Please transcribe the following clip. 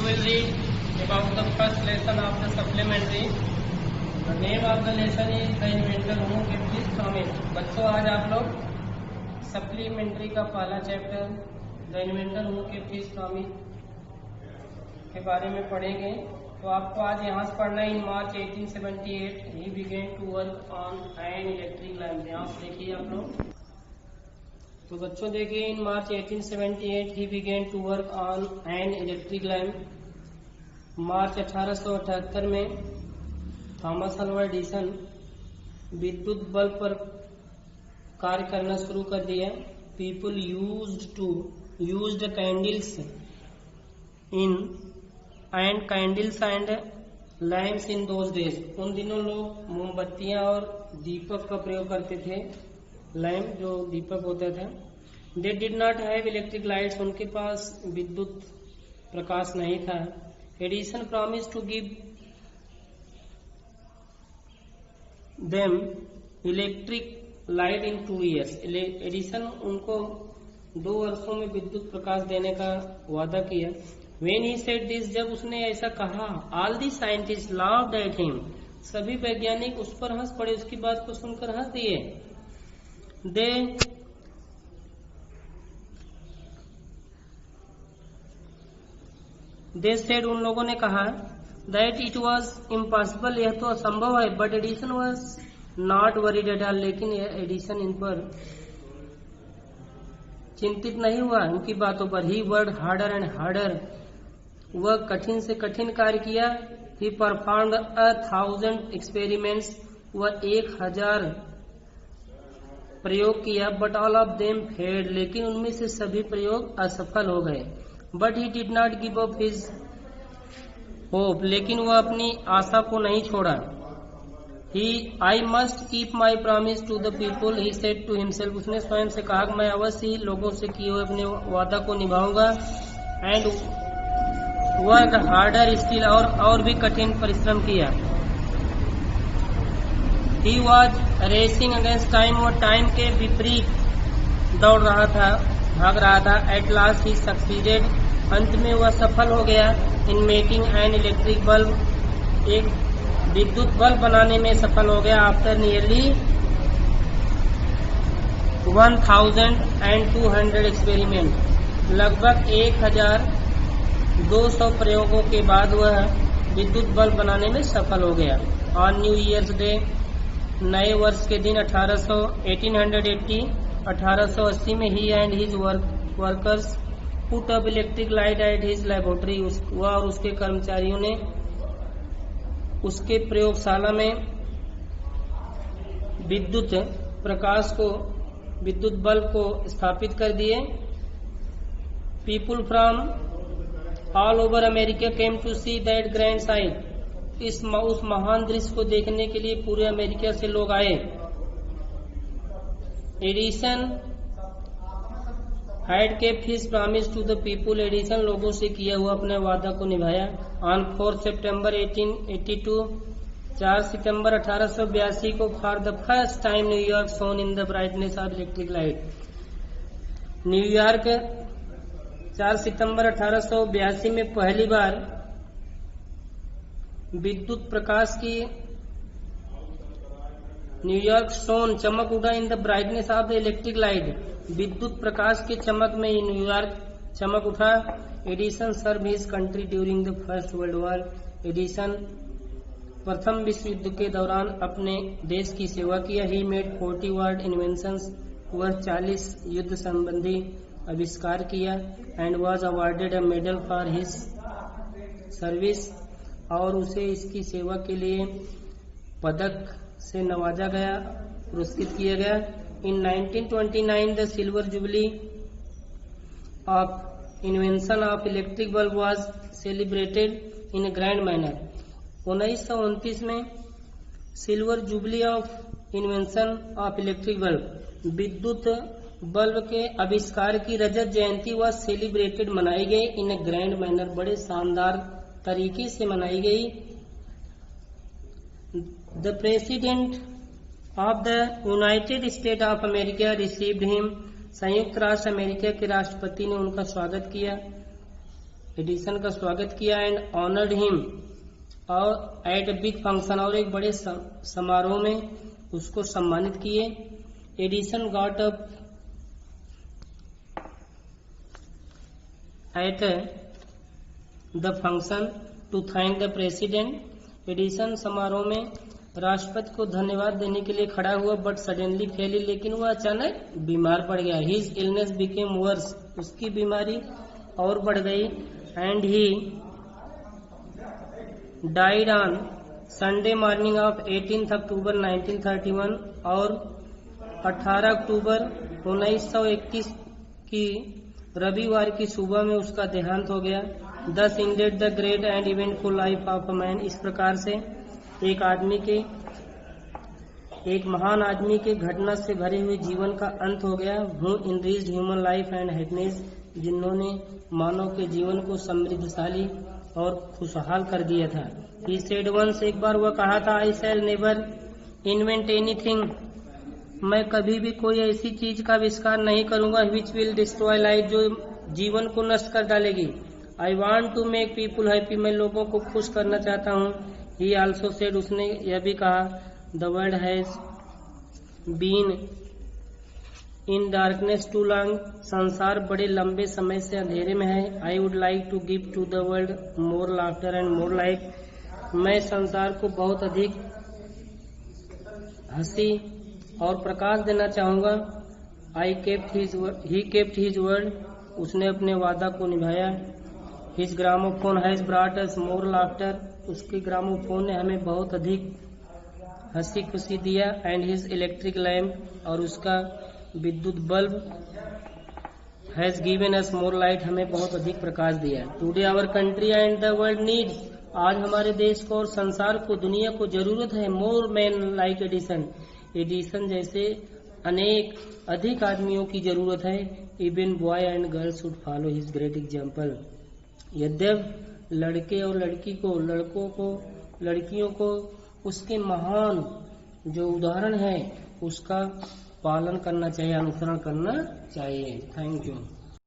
will read about the first lesson of the supplementary. The name of the lesson is The Inventor Who Kept His Promise. बच्चों आज आप लोग supplementary का पहला chapter the inventor who kept his promise के बारे में पढ़ेंगे। तो आपको आज यहाँ से पढ़ना है। In March 1878 he began to work on an electric lamp. यहाँ से देखिए आप लोग। तो बच्चों देखिए, in March 1878 he began to work on an electric lamp. मार्च 1878 में थॉमस अल्वा एडिसन विद्युत बल्ब पर कार्य करना शुरू कर दिया। People used candles in and candles and lamps in those days. उन दिनों लोग मोमबत्तियां और दीपक का प्रयोग करते थे। लैम्प जो दीपक होता था। They did not have electric lights. उनके पास विद्युत प्रकाश नहीं था। Edison promise to give them electric light in 2 years। Edison उनको 2 वर्षों में विद्युत प्रकाश देने का वादा किया। When he said this, जब उसने ऐसा कहा, all the scientists laughed at him। सभी वैज्ञानिक उस पर हंस पड़े, उसकी बात को सुनकर हंस दिए। They said, उन लोगों ने कहा, that it was impossible, यह तो असंभव है। But Edison was not worried at all। लेकिन एडिसन इन पर चिंतित नहीं हुआ उनकी बातों पर। He worked harder and harder। वह कठिन से कठिन कार्य किया। He performed 1,000 experiments। वह 1000 प्रयोग किया। But all of them failed। लेकिन उनमें से सभी प्रयोग असफल हो गए। But he did not give up his hope। लेकिन वह अपनी आशा को नहीं छोड़ा। I must keep my promise to the people, he said to himself। उसने स्वयं से कहा, मैं अवश्य ही लोगों से किए हुए अपने वादा को निभाऊंगा। And worked harder still। और भी कठिन परिश्रम किया। He was racing against time। वो टाइम के विपरीत दौड़ रहा था, भाग रहा था। At last he succeeded। अंत में वह सफल हो गया। In making an electric bulb। एक विद्युत बल्ब बनाने में सफल हो गया। After nearly 1,200 experiment। लगभग 1,200 प्रयोगों के बाद वह विद्युत बल्ब बनाने में सफल हो गया। On New Year's Day, नए वर्ष के दिन 1880 में he and his workers put up electric light at his laboratory. वह और उसके कर्मचारियों ने उसके प्रयोगशाला में विद्युत प्रकाश को, विद्युत बल्ब को स्थापित कर दिए। People from all over America came to see that grand sight. उस महान दृश्य को देखने के लिए पूरे अमेरिका से लोग आए। Edison had kept his promise to the people. Edison लोगों से किया हुआ अपने वादा को निभाया। ऑन 4 सितंबर 1882, 4 सितंबर 1882 को for the first time New York shown in the brightness of electric light. New York 4 सितंबर 1882 में पहली बार विद्युत प्रकाश की न्यूयॉर्क शोन चमक उठा in the brightness of the electric light. विद्युत प्रकाश की चमक में न्यूयॉर्क चमक उठा। Edison serve his country during the first world war. Edison प्रथम विश्व युद्ध के दौरान अपने देश की सेवा किया। He made 40 world inventions. वह 40 युद्ध संबंधी आविष्कार किया। And was awarded a medal for his service. और उसे इसकी सेवा के लिए पदक से नवाजा गया, पुरस्कृत किया गया। इन 1929 the silver jubilee of invention of electric bulb was celebrated in A grand manner. 1929 में silver jubilee of invention of electric bulb, विद्युत बल्ब के आविष्कार की रजत जयंती व सेलिब्रेटेड मनाई गई। इन ए ग्रैंड मैनर, बड़े शानदार तरीके से मनाई गई। The president of the United state of America received him. संयुक्त राष्ट्र अमेरिका के राष्ट्रपति ने उनका स्वागत किया। एडिसन का स्वागत किया एंड ऑनर्ड हिम और एट ए बिग फंक्शन, और एक बड़े समारोह में उसको सम्मानित किए। Edison got up at the function to thank the president. Edison समारोह में राष्ट्रपति को धन्यवाद देने के लिए खड़ा हुआ, बट सडनली फेल, लेकिन वह अचानक बीमार पड़ गया। हिज इलनेस बिकेम वर्स, उसकी बीमारी और बढ़ गई। And he died on Sunday morning of 18 अक्टूबर 1931, और 18 अक्टूबर 1931 की रविवार की सुबह में उसका देहांत हो गया। Thus ended the great and eventful life of a man। इस प्रकार से एक महान आदमी के घटना से भरे हुए जीवन का अंत हो गया। Who enriched human life and happiness, जिन्होंने मानव के जीवन को समृद्धशाली और खुशहाल कर दिया था। He said once, एक बार वह कहा था, I shall never invent anything, मैं कभी भी कोई ऐसी चीज का आविष्कार नहीं करूंगा which will destroy life, जो जीवन को नष्ट कर डालेगी। I want to make people happy, मैं लोगों को खुश करना चाहता हूँ। He also said, उसने यह भी कहा, the world has been in darkness too long, संसार बड़े लंबे समय से अंधेरे में है। I would like to give to the world more laughter and more light, मैं संसार को बहुत अधिक हंसी और प्रकाश देना चाहूंगा। He kept his word, उसने अपने वादा को निभाया। His gramophone has brought us more laughter, उसके ग्रामोफोन ने हमें बहुत अधिक हंसी खुशी दिया। And his electric lamp, और उसका विद्युत bulb has given us more light, हमें बहुत अधिक प्रकाश दिया। Today our country and the world needs, आज हमारे देश को और संसार को, दुनिया को जरूरत है more men like Edison, Edison जैसे अनेक अधिक आदमियों की जरूरत है। Even boy and girl should follow his great example, यद्यप लड़के और लड़कों को लड़कियों को उसके महान जो उदाहरण है उसका पालन करना चाहिए, अनुसरण करना चाहिए। Thank you.